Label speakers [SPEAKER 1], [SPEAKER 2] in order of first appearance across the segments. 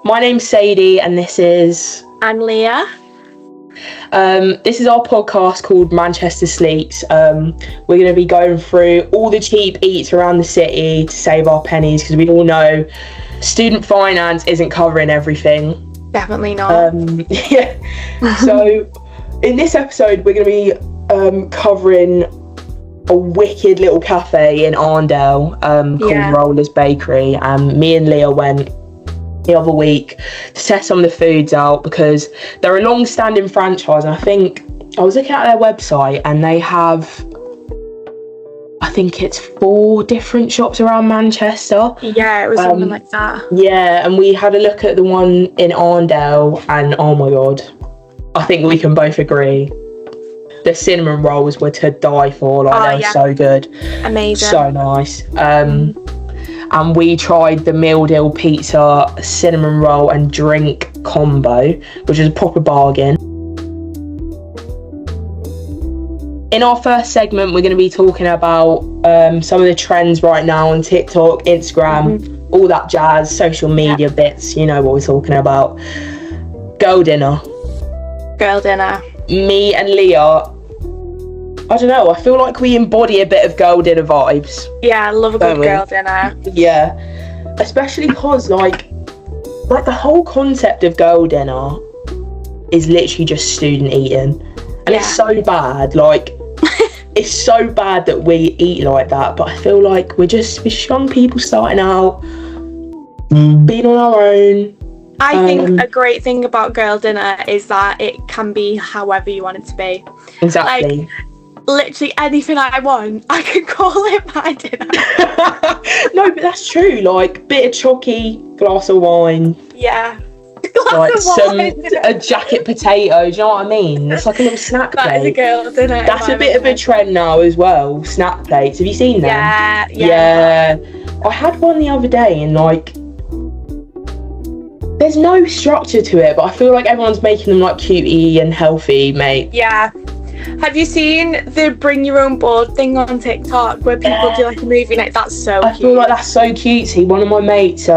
[SPEAKER 1] My name's Sadie and this is...
[SPEAKER 2] I'm Leah.
[SPEAKER 1] This is our podcast called Manchester Sleeps. We're going to be going through all the cheap eats around the city to save our pennies, because we all know student finance isn't covering everything.
[SPEAKER 2] Definitely not.
[SPEAKER 1] So in this episode we're going to be covering a wicked little cafe in Arndale called Rollers Bakery, and me and Leah went the other week to test some of the foods out because they're a long-standing franchise, and I think I was looking at their website and they have, I think it's 4 different shops around Manchester.
[SPEAKER 2] Yeah, it was something like that.
[SPEAKER 1] Yeah, and we had a look at the one in Arndale and oh my god, I think we can both agree the cinnamon rolls were to die for. They were so good.
[SPEAKER 2] Amazing.
[SPEAKER 1] So nice. And we tried the Meal Deal pizza, cinnamon roll and drink combo, which is a proper bargain. In our first segment, we're going to be talking about some of the trends right now on TikTok, Instagram, all that jazz, social media bits. You know what we're talking about. Girl dinner.
[SPEAKER 2] Girl dinner.
[SPEAKER 1] Me and Leah, I don't know, I feel like we embody a bit of girl dinner vibes.
[SPEAKER 2] Yeah, I love a good girl dinner.
[SPEAKER 1] Yeah, especially because like the whole concept of girl dinner is literally just student eating, and it's so bad. Like it's so bad that we eat like that, but I feel like we're just young people starting out, being on our own.
[SPEAKER 2] I think a great thing about girl dinner is that it can be however you want it to be.
[SPEAKER 1] Exactly.
[SPEAKER 2] Like, literally anything I want, I can call it my dinner.
[SPEAKER 1] No, but that's true. Like bit of chocky, glass of wine.
[SPEAKER 2] Yeah.
[SPEAKER 1] Like a jacket potato. Do you know what I mean? It's like a little snack plate.
[SPEAKER 2] That is a girl dinner.
[SPEAKER 1] That's a bit of a trend now as well. Snack plates. Have you seen them?
[SPEAKER 2] Yeah.
[SPEAKER 1] I had one the other day, and like, there's no structure to it, but I feel like everyone's making them like cutie and healthy, mate.
[SPEAKER 2] Yeah. Have you seen the bring your own board thing on TikTok where people do like a movie night? That's so cute.
[SPEAKER 1] I feel like that's so cutesy. One of my mates,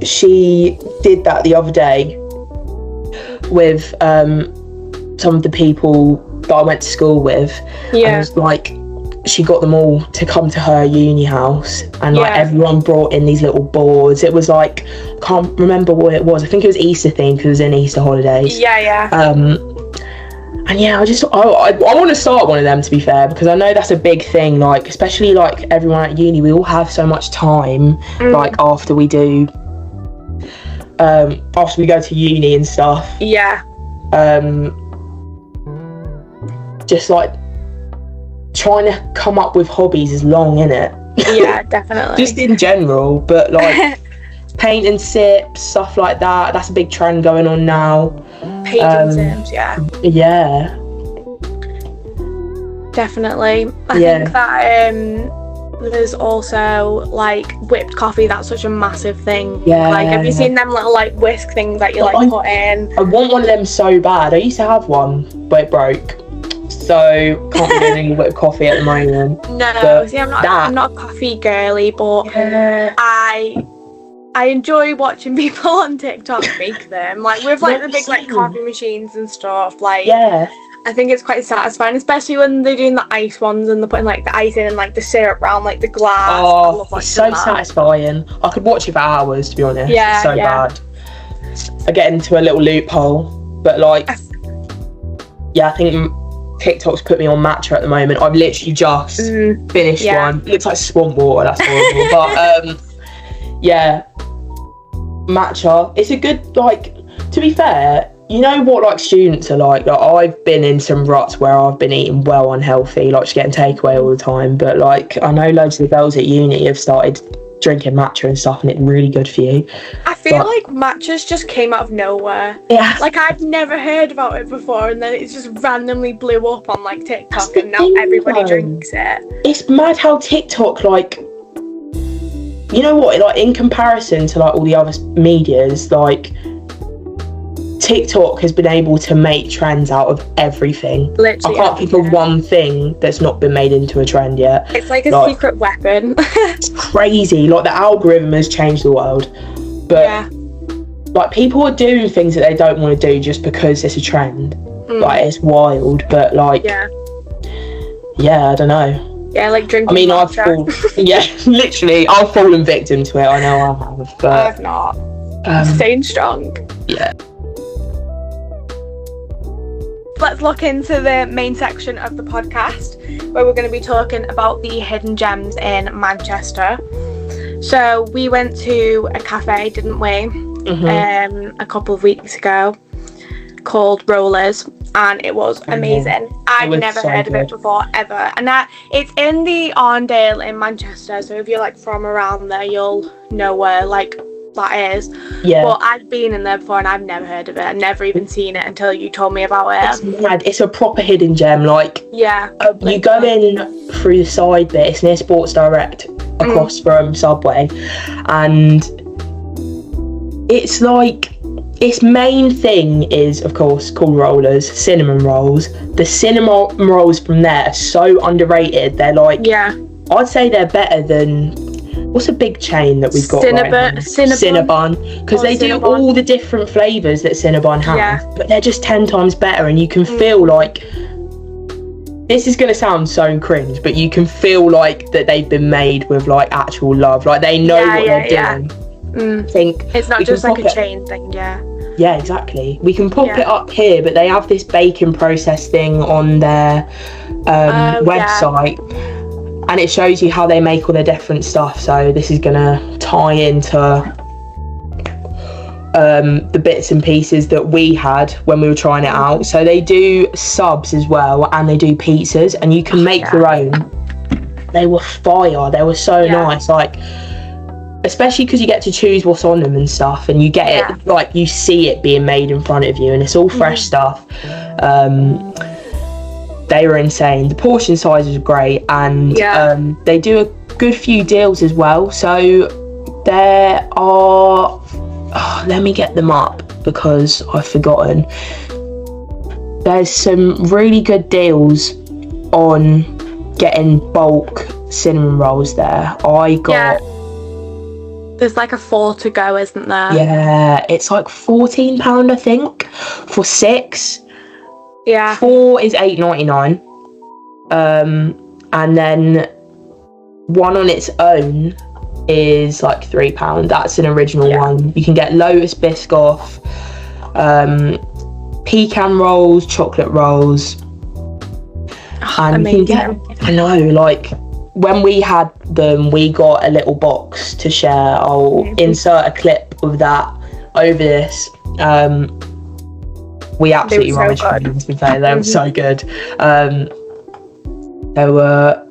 [SPEAKER 1] she did that the other day with some of the people that I went to school with. Yeah. And it was like, she got them all to come to her uni house, and like everyone brought in these little boards. It was like, I can't remember what it was. I think it was Easter themed because it was in Easter holidays. And yeah, I want to start one of them, to be fair, because I know that's a big thing. Like, especially like everyone at uni, we all have so much time. Like after we go to uni and stuff.
[SPEAKER 2] Yeah.
[SPEAKER 1] Just like trying to come up with hobbies is long, innit?
[SPEAKER 2] Yeah, definitely.
[SPEAKER 1] Just in general, but like paint and sips, stuff like that. That's a big trend going on now.
[SPEAKER 2] Paint and sips, yeah.
[SPEAKER 1] Yeah.
[SPEAKER 2] Definitely. I think that there's also like whipped coffee. That's such a massive thing.
[SPEAKER 1] Yeah.
[SPEAKER 2] Like, have you seen them little like whisk things that you like put in?
[SPEAKER 1] I want one of them so bad. I used to have one, but it broke. So can't be doing any whipped coffee at the moment.
[SPEAKER 2] No, see, I'm not a coffee girly, but I enjoy watching people on TikTok make them, like with like the big like coffee machines and stuff. Like, I think it's quite satisfying, especially when they're doing the ice ones and they're putting like the ice in and like the syrup around like the glass.
[SPEAKER 1] Oh, it's so satisfying. I could watch it for hours, to be honest.
[SPEAKER 2] Yeah,
[SPEAKER 1] it's so bad. I get into a little loophole, but like, I think TikTok's put me on matcha at the moment. I've literally just finished one. It looks like swamp water. That's horrible. But matcha. It's a good, like, to be fair, you know what like students are like I've been in some ruts where I've been eating well unhealthy, like just getting takeaway all the time, but like I know loads of the girls at uni have started drinking matcha and stuff, and it's really good for you.
[SPEAKER 2] I feel like matchas just came out of nowhere.
[SPEAKER 1] Yeah.
[SPEAKER 2] Like, I'd never heard about it before, and then it just randomly blew up on like TikTok, and now everybody drinks it.
[SPEAKER 1] It's mad how TikTok, like, you know what, like in comparison to like all the other medias, like TikTok has been able to make trends out of everything.
[SPEAKER 2] Literally,
[SPEAKER 1] I can't think of one thing that's not been made into a trend yet.
[SPEAKER 2] It's like a secret weapon.
[SPEAKER 1] It's crazy. Like, the algorithm has changed the world. But like, people are doing things that they don't want to do just because it's a trend. Like, it's wild, but like, yeah, I don't know.
[SPEAKER 2] Yeah, like drinking.
[SPEAKER 1] I mean, I've fallen victim to it. I know I have, but
[SPEAKER 2] I've not. Staying strong.
[SPEAKER 1] Yeah.
[SPEAKER 2] Let's look into the main section of the podcast, where we're going to be talking about the hidden gems in Manchester. So we went to a cafe, didn't we? A couple of weeks ago, called Rollers, and it was amazing. I'd never heard of it before, ever. And it's in the Arndale in Manchester, so if you're like from around there, you'll know where like that is. Yeah. But I've been in there before and I've never heard of it. I've never even seen it until you told me about it.
[SPEAKER 1] It's mad. It's a proper hidden gem. Like, you go in through the side bit. It's near Sports Direct, across from Subway, and it's like, its main thing is, of course, called Rollers, cinnamon rolls. The cinnamon rolls from there are so underrated. They're like, I'd say they're better than, what's a big chain that we've got Cinnabon, because they do all the different flavours that Cinnabon has, but they're just 10 times better, and you can feel like, this is going to sound so cringe, but you can feel like that they've been made with like actual love, like they know what they're doing. Think
[SPEAKER 2] it's not just like a chain thing.
[SPEAKER 1] Yeah, exactly. We can pop it up here, but they have this baking process thing on their website, and it shows you how they make all their different stuff. So this is gonna tie into the bits and pieces that we had when we were trying it out. So they do subs as well, and they do pizzas, and you can make your own. They were fire. They were so nice. Like, especially because you get to choose what's on them and stuff, and you get it, like, you see it being made in front of you, and it's all fresh stuff. They were insane. The portion size was great, and they do a good few deals as well. So there are, let me get them up because I've forgotten. There's some really good deals on getting bulk cinnamon rolls there. I got...
[SPEAKER 2] There's like a 4 to go, isn't there?
[SPEAKER 1] Yeah, it's like £14, I think, for 6.
[SPEAKER 2] Yeah.
[SPEAKER 1] 4 is £8.99. And then one on its own is like £3. That's an original one. You can get Lotus Biscoff, pecan rolls, chocolate rolls. And amazing. You can get, I know, like, when we had them, we got a little box to share. I'll insert a clip of that over this. We absolutely rummaged through them, to be fair. They were so good. They were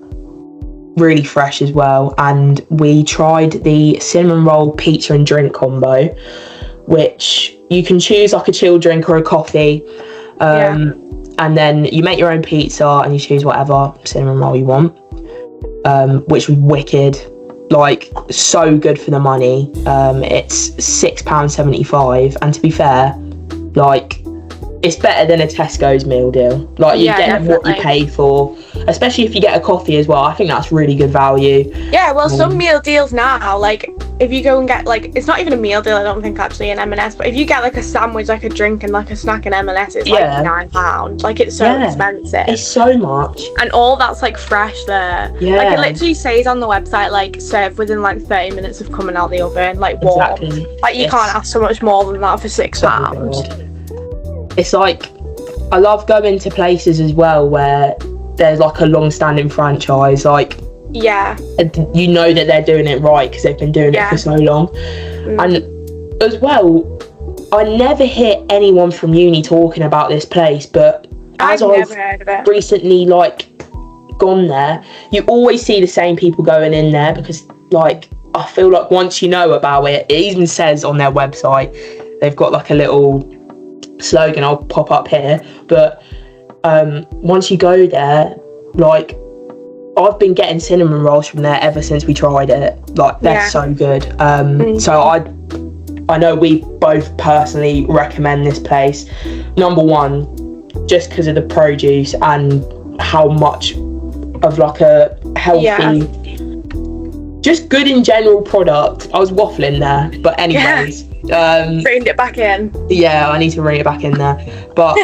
[SPEAKER 1] really fresh as well. And we tried the cinnamon roll pizza and drink combo, which you can choose like a chilled drink or a coffee. And then you make your own pizza and you choose whatever cinnamon roll you want. Which was wicked, like, so good for the money. It's £6.75, and to be fair, like, it's better than a Tesco's meal deal. Like, you get what you pay for, especially if you get a coffee as well. I think that's really good value.
[SPEAKER 2] Yeah, well, some meal deals now, like, if you go and get, like, it's not even a meal deal, I don't think, actually, in M&S, but if you get like a sandwich, like a drink and like a snack in M&S, it's like £9. Like, it's so expensive.
[SPEAKER 1] It's so much.
[SPEAKER 2] And all that's like fresh there. Yeah. Like, it literally says on the website, like, served within like 30 minutes of coming out the oven, like, warm. Exactly. Like, you can't ask so much more than that for £6.
[SPEAKER 1] It's like, I love going to places as well where there's like a long-standing franchise, like, you know that they're doing it right because they've been doing it for so long. And as well, I never hear anyone from uni talking about this place, but as I've recently like gone there, you always see the same people going in there, because like, I feel like once you know about it, it even says on their website, they've got like a little slogan I'll pop up here, but once you go there, like, I've been getting cinnamon rolls from there ever since we tried it. Like, they're so good. So I know we both personally recommend this place. Number one, just because of the produce and how much of like a healthy, just good in general product. I was waffling there, but anyways,
[SPEAKER 2] Reined it back in.
[SPEAKER 1] Yeah, I need to rein it back in there. But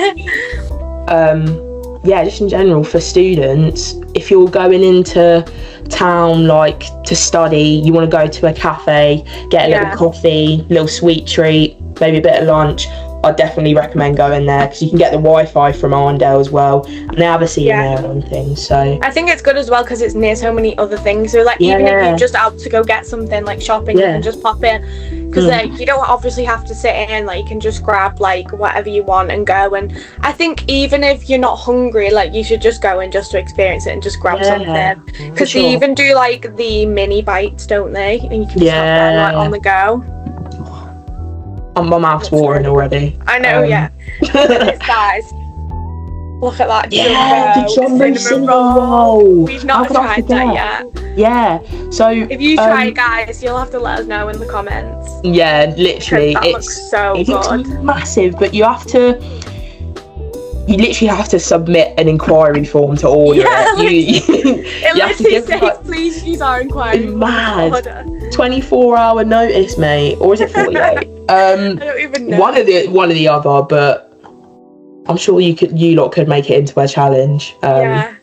[SPEAKER 1] yeah, just in general for students, if you're going into town like to study, you want to go to a cafe, get a little coffee, little sweet treat, maybe a bit of lunch, I'd definitely recommend going there because you can get the Wi-Fi from Arndale as well, and they have a scene there and things. So
[SPEAKER 2] I think it's good as well because it's near so many other things. So like even if you're just out to go get something like shopping, you can just pop in because like you don't obviously have to sit in. Like you can just grab like whatever you want and go. And I think even if you're not hungry, like you should just go in just to experience it and just grab something because they even do like the mini bites, don't they? And you can just have them like on the go.
[SPEAKER 1] My mouth's watering already.
[SPEAKER 2] I know, Look at this, guys. Look at that
[SPEAKER 1] jumbo cinnamon roll.
[SPEAKER 2] We've not tried that yet.
[SPEAKER 1] Yeah. So
[SPEAKER 2] if you try it, guys, you'll have to let us know in the comments.
[SPEAKER 1] Yeah, literally.
[SPEAKER 2] That looks so good. It looks
[SPEAKER 1] massive, but you literally have to submit an inquiry form to order it.
[SPEAKER 2] It literally says, please use our inquiry form to order.
[SPEAKER 1] 24-hour notice, mate, or is it 48?
[SPEAKER 2] I don't even know.
[SPEAKER 1] One of the other, but I'm sure you lot could make it into a challenge. But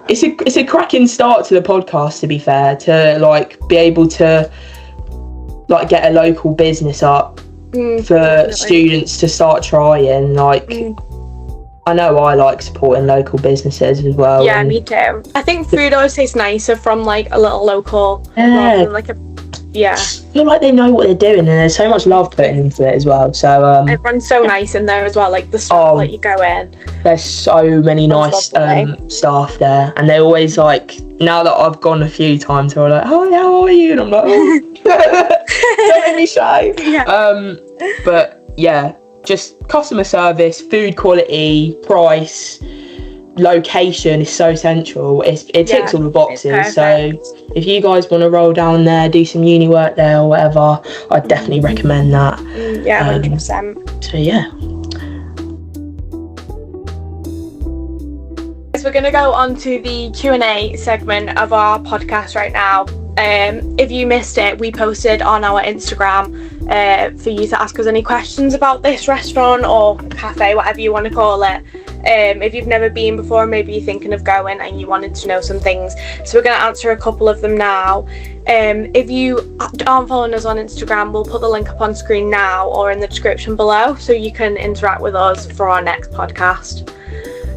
[SPEAKER 1] it's a cracking start to the podcast, to be fair, to like be able to like get a local business up for students to start trying. Like I know I like supporting local businesses as well.
[SPEAKER 2] Yeah, me too. I think food always tastes nicer from like a little local rather than like a I
[SPEAKER 1] feel like they know what they're doing and there's so much love put into it as well. So
[SPEAKER 2] everyone's so nice in there as well, like the staff that you go in.
[SPEAKER 1] There's so many nice staff there, and they always like, now that I've gone a few times, they're like, "Hi, how are you?" And I'm like, "Oh, don't make me shy." But yeah, just customer service, food quality, price, location is so central. It ticks all the boxes. So if you guys want to roll down there, do some uni work there or whatever, I'd definitely recommend that.
[SPEAKER 2] 100%.
[SPEAKER 1] So yeah.
[SPEAKER 2] So we're going to go on to the Q&A segment of our podcast right now. If you missed it, we posted on our Instagram for you to ask us any questions about this restaurant or cafe, whatever you want to call it. If you've never been before, maybe you're thinking of going and you wanted to know some things. So we're going to answer a couple of them now. If you aren't following us on Instagram, we'll put the link up on screen now or in the description below so you can interact with us for our next podcast.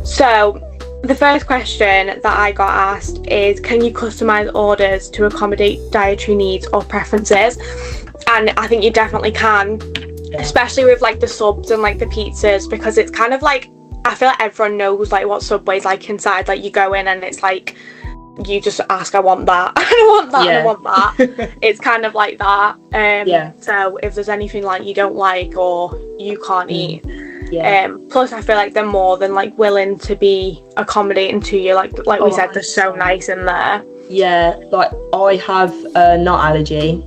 [SPEAKER 2] So the first question that I got asked is, can you customise orders to accommodate dietary needs or preferences? And I think you definitely can, especially with like the subs and like the pizzas, because it's kind of like, I feel like everyone knows like what Subway's like inside. Like you go in and it's like, you just ask, I want that, I want that, I want that. It's kind of like that. So if there's anything like you don't like or you can't eat, plus I feel like they're more than like willing to be accommodating to you. Like we said, they're so nice in there. Yeah,
[SPEAKER 1] like I have a nut allergy,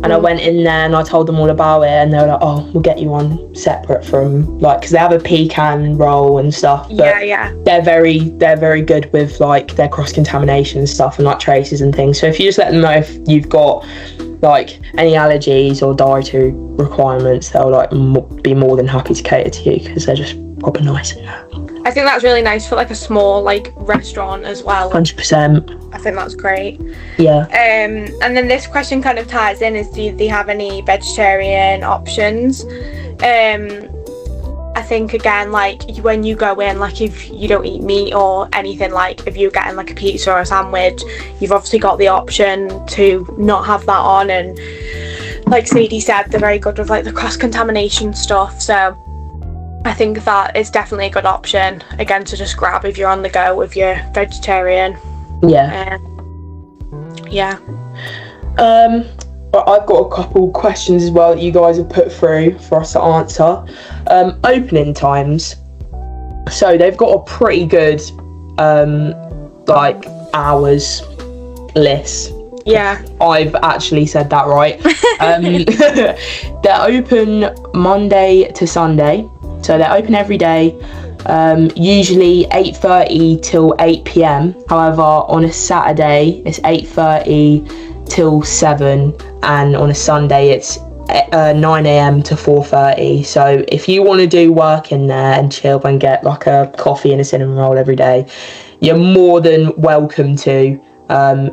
[SPEAKER 1] and I went in there and I told them all about it, and they were like, "Oh, we'll get you one separate from like," because they have a pecan roll and stuff. But they're very good with like their cross contamination and stuff and like traces and things. So if you just let them know if you've got like any allergies or dietary requirements, they'll like be more than happy to cater to you because they're just proper nice in there.
[SPEAKER 2] I think that's really nice for like a small like restaurant as well.
[SPEAKER 1] 100%.
[SPEAKER 2] I think that's great.
[SPEAKER 1] Yeah.
[SPEAKER 2] And then this question kind of ties in, is do they have any vegetarian options? I think again, like when you go in, like if you don't eat meat or anything, like if you're getting like a pizza or a sandwich, you've obviously got the option to not have that on. And like Sadie said, they're very good with like the cross-contamination stuff. So I think that is definitely a good option, again, to just grab if you're on the go, if you're vegetarian.
[SPEAKER 1] Yeah. But I've got a couple questions as well that you guys have put through for us to answer. Opening times. So they've got a pretty good like hours list.
[SPEAKER 2] Yeah.
[SPEAKER 1] I've actually said that right. They're open Monday to Sunday. So they're open every day, usually 8:30 till 8 p.m. However, on a Saturday, it's 8:30 till 7, and on a Sunday, it's 9 a.m. to 4:30. So if you want to do work in there and chill and get like a coffee and a cinnamon roll every day, you're more than welcome to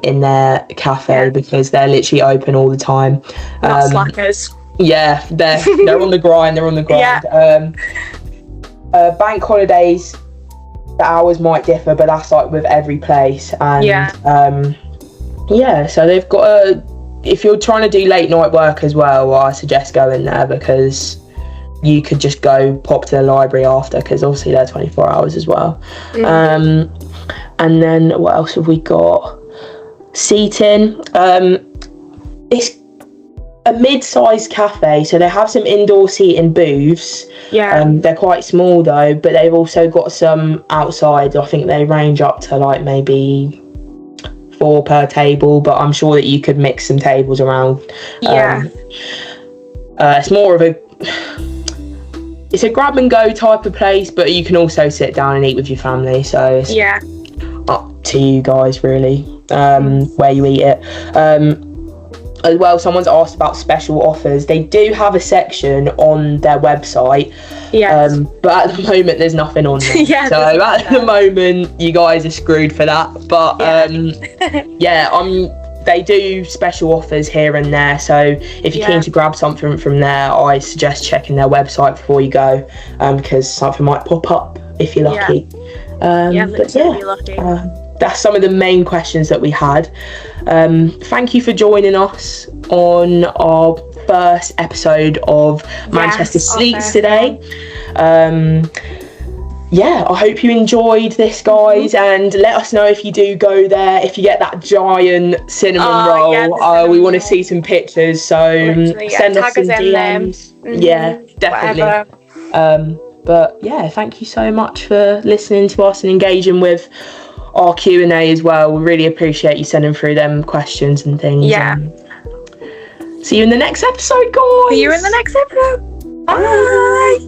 [SPEAKER 1] in their cafe, because they're literally open all the time.
[SPEAKER 2] Not slackers.
[SPEAKER 1] Yeah, they're on the grind. They're on the grind. Yeah. Bank holidays, the hours might differ, but that's like with every place. And so they've got if you're trying to do late night work as well, I suggest going there, because you could just go pop to the library after, because obviously they're 24 hours as well. And then what else have we got? Seating. It's a mid-sized cafe, so they have some indoor seating booths. They're quite small though, but they've also got some outside. I think they range up to like maybe 4 per table, but I'm sure that you could mix some tables around. It's more of it's a grab and go type of place, but you can also sit down and eat with your family, so it's up to you guys really, where you eat it. As well, someone's asked about special offers. They do have a section on their website, but at the moment there's nothing on there. So at the moment you guys are screwed for that, but they do special offers here and there, so if you're keen to grab something from there, I suggest checking their website before you go, because something might pop up if you're lucky. Lucky. That's some of the main questions that we had. Thank you for joining us on our first episode of Manchester Sleeps today. I hope you enjoyed this, guys, and let us know if you do go there, if you get that giant cinnamon roll. We want to see some pictures, so send us some DMs. Definitely. But thank you so much for listening to us and engaging with our Q&A as well. We really appreciate you sending through them questions and things. See you in the next episode, guys.
[SPEAKER 2] See you in the next episode. Bye.